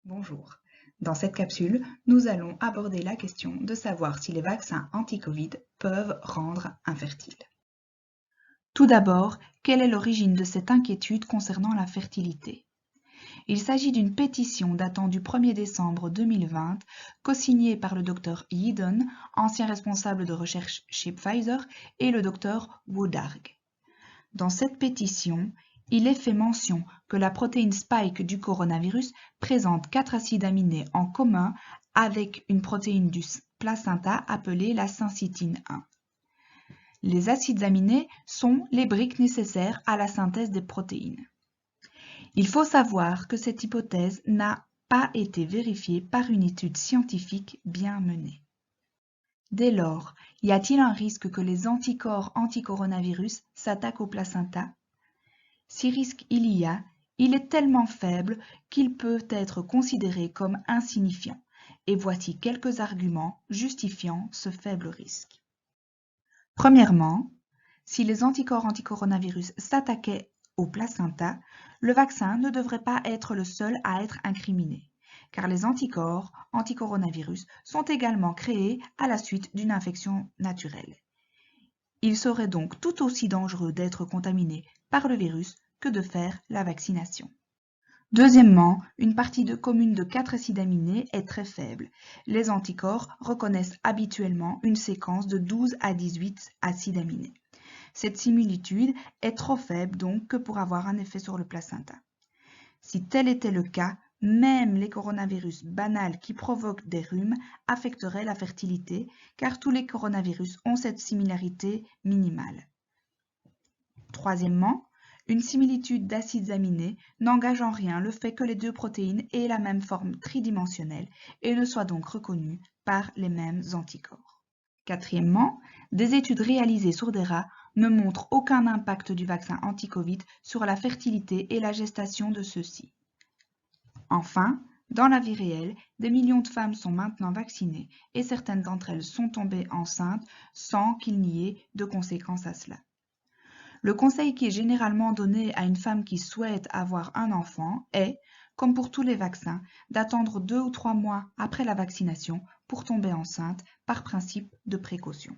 Bonjour. Dans cette capsule, nous allons aborder la question de savoir si les vaccins anti-Covid peuvent rendre infertile. Tout d'abord, quelle est l'origine de cette inquiétude concernant la fertilité? Il s'agit d'une pétition datant du 1er décembre 2020, co-signée par le Dr Yeadon, ancien responsable de recherche chez Pfizer, et le Dr Wodarg. Dans cette pétition, il est fait mention que la protéine spike du coronavirus présente 4 acides aminés en commun avec une protéine du placenta appelée la syncytine 1. Les acides aminés sont les briques nécessaires à la synthèse des protéines. Il faut savoir que cette hypothèse n'a pas été vérifiée par une étude scientifique bien menée. Dès lors, y a-t-il un risque que les anticorps anti-coronavirus s'attaquent au placenta? Si risque il y a, il est tellement faible qu'il peut être considéré comme insignifiant, et voici quelques arguments justifiant ce faible risque. Premièrement, si les anticorps anti-coronavirus s'attaquaient au placenta, le vaccin ne devrait pas être le seul à être incriminé, car les anticorps anti-coronavirus sont également créés à la suite d'une infection naturelle. Il serait donc tout aussi dangereux d'être contaminé par le virus que de faire la vaccination. Deuxièmement, une partie commune de 4 acides aminés est très faible. Les anticorps reconnaissent habituellement une séquence de 12 à 18 acides aminés. Cette similitude est trop faible donc que pour avoir un effet sur le placenta. Si tel était le cas, même les coronavirus banals qui provoquent des rhumes affecteraient la fertilité, car tous les coronavirus ont cette similarité minimale. Troisièmement, une similitude d'acides aminés n'engage en rien le fait que les deux protéines aient la même forme tridimensionnelle et ne soient donc reconnues par les mêmes anticorps. Quatrièmement, des études réalisées sur des rats ne montrent aucun impact du vaccin anti-Covid sur la fertilité et la gestation de ceux-ci. Enfin, dans la vie réelle, des millions de femmes sont maintenant vaccinées et certaines d'entre elles sont tombées enceintes sans qu'il n'y ait de conséquences à cela. Le conseil qui est généralement donné à une femme qui souhaite avoir un enfant est, comme pour tous les vaccins, d'attendre 2 ou 3 mois après la vaccination pour tomber enceinte par principe de précaution.